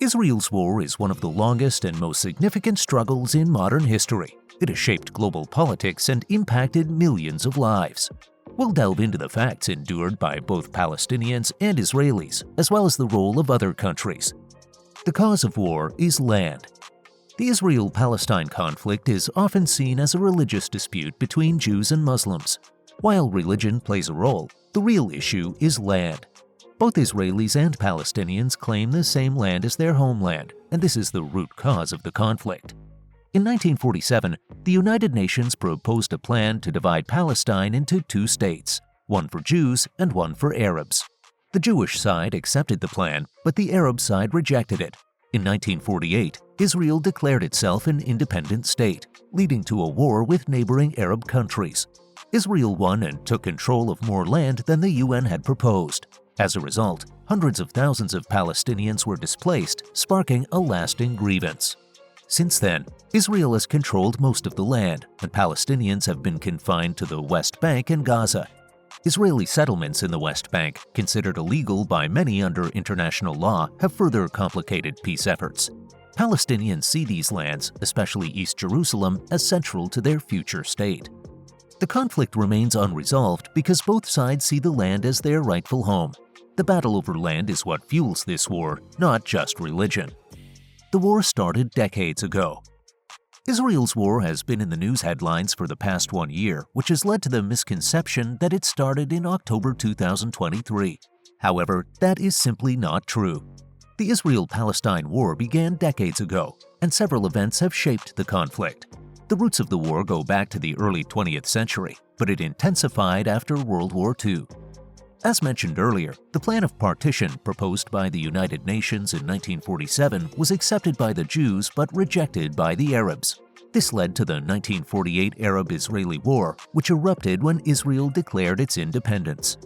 Israel's war is one of the longest and most significant struggles in modern history. It has shaped global politics and impacted millions of lives. We'll delve into the facts endured by both Palestinians and Israelis, as well as the role of other countries. The cause of war is land. The Israel-Palestine conflict is often seen as a religious dispute between Jews and Muslims. While religion plays a role, the real issue is land. Both Israelis and Palestinians claim the same land as their homeland, and this is the root cause of the conflict. In 1947, the United Nations proposed a plan to divide Palestine into two states, one for Jews and one for Arabs. The Jewish side accepted the plan, but the Arab side rejected it. In 1948, Israel declared itself an independent state, leading to a war with neighboring Arab countries. Israel won and took control of more land than the UN had proposed. As a result, hundreds of thousands of Palestinians were displaced, sparking a lasting grievance. Since then, Israel has controlled most of the land, and Palestinians have been confined to the West Bank and Gaza. Israeli settlements in the West Bank, considered illegal by many under international law, have further complicated peace efforts. Palestinians see these lands, especially East Jerusalem, as central to their future state. The conflict remains unresolved because both sides see the land as their rightful home. The battle over land is what fuels this war, not just religion. The war started decades ago. Israel's war has been in the news headlines for the past 1 year, which has led to the misconception that it started in October 2023. However, that is simply not true. The Israel-Palestine war began decades ago, and several events have shaped the conflict. The roots of the war go back to the early 20th century, but it intensified after World War II. As mentioned earlier, the plan of partition proposed by the United Nations in 1947 was accepted by the Jews but rejected by the Arabs. This led to the 1948 Arab-Israeli War, which erupted when Israel declared its independence.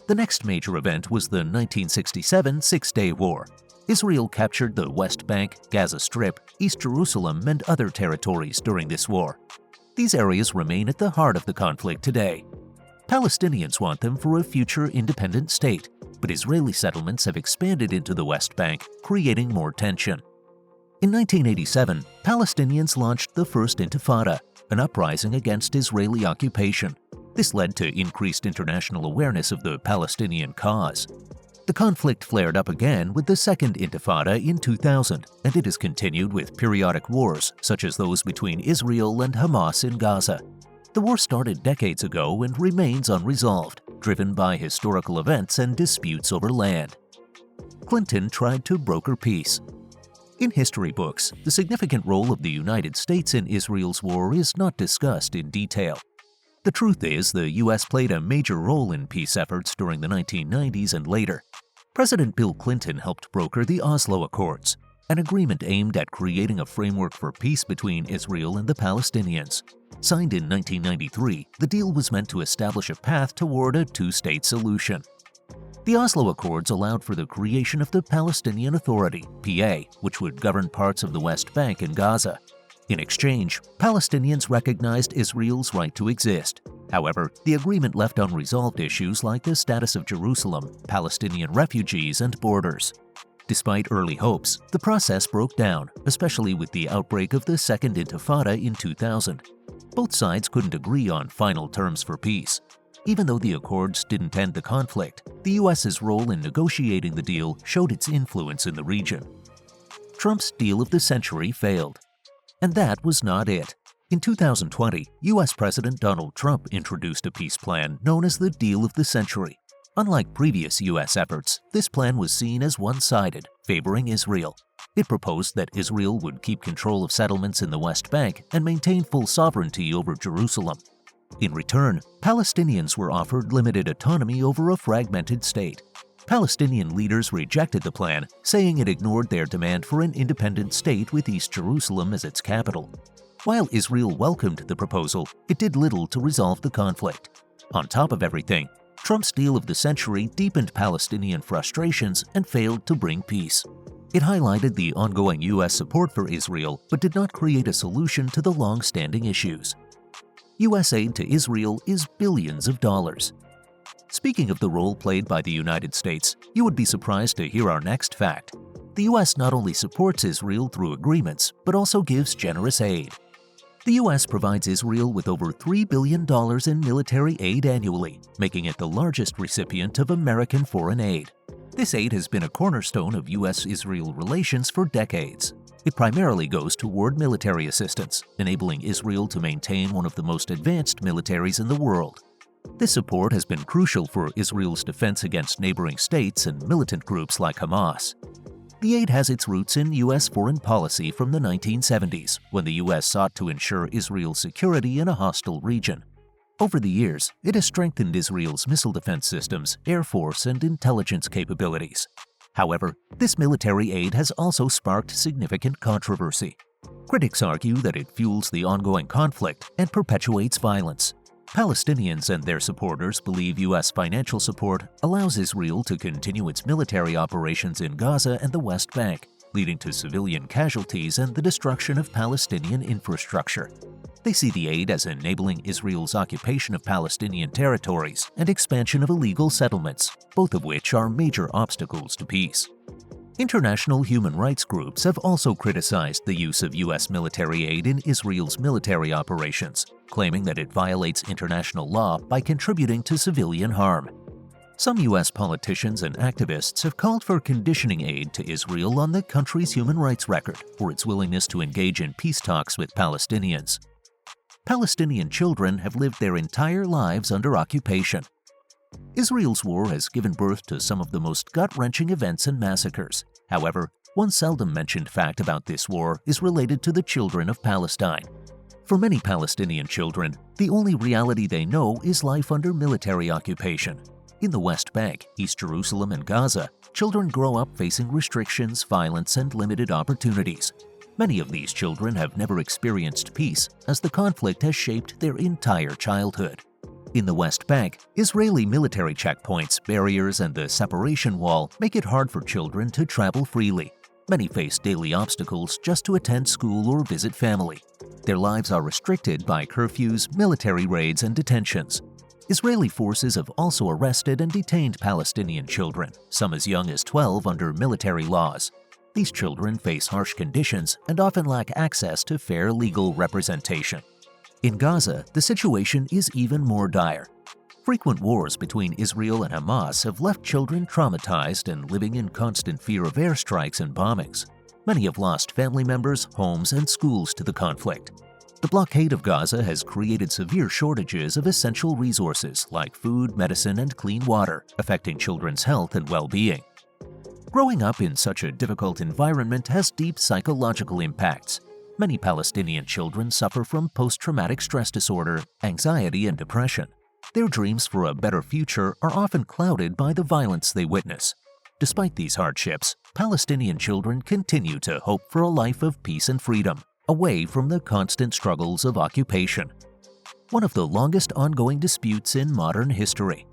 The next major event was the 1967 Six-Day War. Israel captured the West Bank, Gaza Strip, East Jerusalem, and other territories during this war. These areas remain at the heart of the conflict today. Palestinians want them for a future independent state, but Israeli settlements have expanded into the West Bank, creating more tension. In 1987, Palestinians launched the First Intifada, an uprising against Israeli occupation. This led to increased international awareness of the Palestinian cause. The conflict flared up again with the Second Intifada in 2000, and it has continued with periodic wars, such as those between Israel and Hamas in Gaza. The war started decades ago and remains unresolved, driven by historical events and disputes over land. Clinton tried to broker peace. In history books, the significant role of the United States in Israel's war is not discussed in detail. The truth is, the U.S. played a major role in peace efforts during the 1990s and later. President Bill Clinton helped broker the Oslo Accords, an agreement aimed at creating a framework for peace between Israel and the Palestinians. Signed in 1993, the deal was meant to establish a path toward a two-state solution. The Oslo Accords allowed for the creation of the Palestinian Authority, PA, which would govern parts of the West Bank and Gaza. In exchange, Palestinians recognized Israel's right to exist. However, the agreement left unresolved issues like the status of Jerusalem, Palestinian refugees, and borders. Despite early hopes, the process broke down, especially with the outbreak of the Second Intifada in 2000. Both sides couldn't agree on final terms for peace. Even though the accords didn't end the conflict, the U.S.'s role in negotiating the deal showed its influence in the region. Trump's deal of the century failed. And that was not it. In 2020, U.S. President Donald Trump introduced a peace plan known as the Deal of the Century. Unlike previous U.S. efforts, this plan was seen as one-sided, favoring Israel. It proposed that Israel would keep control of settlements in the West Bank and maintain full sovereignty over Jerusalem. In return, Palestinians were offered limited autonomy over a fragmented state. Palestinian leaders rejected the plan, saying it ignored their demand for an independent state with East Jerusalem as its capital. While Israel welcomed the proposal, it did little to resolve the conflict. On top of everything, Trump's deal of the century deepened Palestinian frustrations and failed to bring peace. It highlighted the ongoing U.S. support for Israel but did not create a solution to the long-standing issues. U.S. aid to Israel is billions of dollars. Speaking of the role played by the United States, you would be surprised to hear our next fact. The U.S. not only supports Israel through agreements, but also gives generous aid. The U.S. provides Israel with over $3 billion in military aid annually, making it the largest recipient of American foreign aid. This aid has been a cornerstone of U.S.-Israel relations for decades. It primarily goes toward military assistance, enabling Israel to maintain one of the most advanced militaries in the world. This support has been crucial for Israel's defense against neighboring states and militant groups like Hamas. The aid has its roots in U.S. foreign policy from the 1970s, when the U.S. sought to ensure Israel's security in a hostile region. Over the years, it has strengthened Israel's missile defense systems, air force, and intelligence capabilities. However, this military aid has also sparked significant controversy. Critics argue that it fuels the ongoing conflict and perpetuates violence. Palestinians and their supporters believe U.S. financial support allows Israel to continue its military operations in Gaza and the West Bank, leading to civilian casualties and the destruction of Palestinian infrastructure. They see the aid as enabling Israel's occupation of Palestinian territories and expansion of illegal settlements, both of which are major obstacles to peace. International human rights groups have also criticized the use of U.S. military aid in Israel's military operations, claiming that it violates international law by contributing to civilian harm. Some U.S. politicians and activists have called for conditioning aid to Israel on the country's human rights record or its willingness to engage in peace talks with Palestinians. Palestinian children have lived their entire lives under occupation. Israel's war has given birth to some of the most gut-wrenching events and massacres. However, one seldom mentioned fact about this war is related to the children of Palestine. For many Palestinian children, the only reality they know is life under military occupation. In the West Bank, East Jerusalem, and Gaza, children grow up facing restrictions, violence, and limited opportunities. Many of these children have never experienced peace, as the conflict has shaped their entire childhood. In the West Bank, Israeli military checkpoints, barriers, and the separation wall make it hard for children to travel freely. Many face daily obstacles just to attend school or visit family. Their lives are restricted by curfews, military raids, and detentions. Israeli forces have also arrested and detained Palestinian children, some as young as 12 under military laws. These children face harsh conditions and often lack access to fair legal representation. In Gaza, the situation is even more dire. Frequent wars between Israel and Hamas have left children traumatized and living in constant fear of airstrikes and bombings. Many have lost family members, homes, and schools to the conflict. The blockade of Gaza has created severe shortages of essential resources like food, medicine, and clean water, affecting children's health and well-being. Growing up in such a difficult environment has deep psychological impacts. Many Palestinian children suffer from post-traumatic stress disorder, anxiety, and depression. Their dreams for a better future are often clouded by the violence they witness. Despite these hardships, Palestinian children continue to hope for a life of peace and freedom, away from the constant struggles of occupation. One of the longest ongoing disputes in modern history.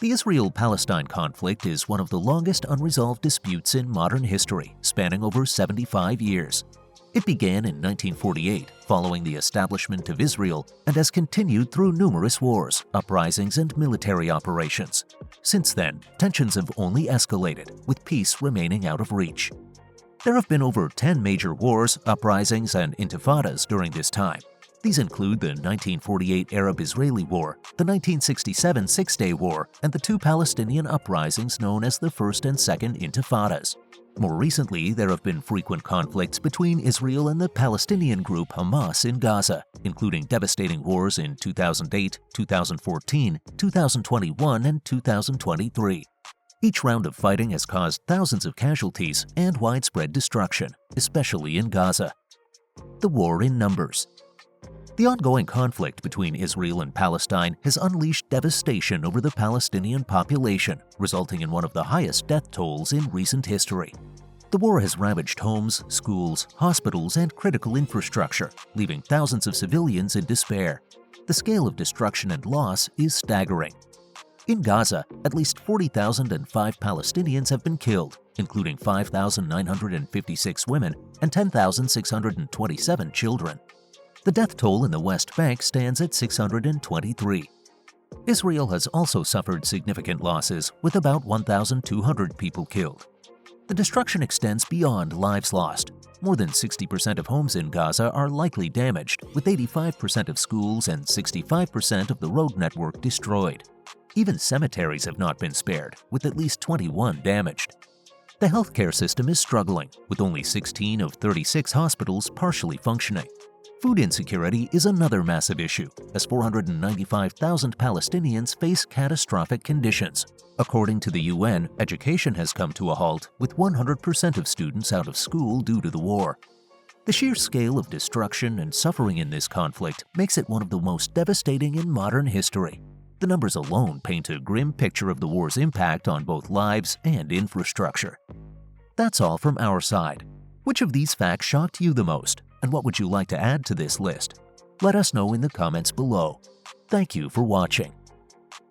The Israel-Palestine conflict is one of the longest unresolved disputes in modern history, spanning over 75 years. It began in 1948, following the establishment of Israel, and has continued through numerous wars, uprisings, and military operations. Since then, tensions have only escalated, with peace remaining out of reach. There have been over 10 major wars, uprisings, and intifadas during this time. These include the 1948 Arab-Israeli War, the 1967 Six-Day War, and the two Palestinian uprisings known as the First and Second Intifadas. More recently, there have been frequent conflicts between Israel and the Palestinian group Hamas in Gaza, including devastating wars in 2008, 2014, 2021, and 2023. Each round of fighting has caused thousands of casualties and widespread destruction, especially in Gaza. The war in numbers. The ongoing conflict between Israel and Palestine has unleashed devastation over the Palestinian population, resulting in one of the highest death tolls in recent history. The war has ravaged homes, schools, hospitals, and critical infrastructure, leaving thousands of civilians in despair. The scale of destruction and loss is staggering. In Gaza, at least 40,005 Palestinians have been killed, including 5,956 women and 10,627 children. The death toll in the West Bank stands at 623. Israel has also suffered significant losses, with about 1,200 people killed. The destruction extends beyond lives lost. More than 60% of homes in Gaza are likely damaged, with 85% of schools and 65% of the road network destroyed. Even cemeteries have not been spared, with at least 21 damaged. The healthcare system is struggling, with only 16 of 36 hospitals partially functioning. Food insecurity is another massive issue, as 495,000 Palestinians face catastrophic conditions. According to the UN, education has come to a halt, with 100% of students out of school due to the war. The sheer scale of destruction and suffering in this conflict makes it one of the most devastating in modern history. The numbers alone paint a grim picture of the war's impact on both lives and infrastructure. That's all from our side. Which of these facts shocked you the most, and what would you like to add to this list? Let us know in the comments below. Thank you for watching.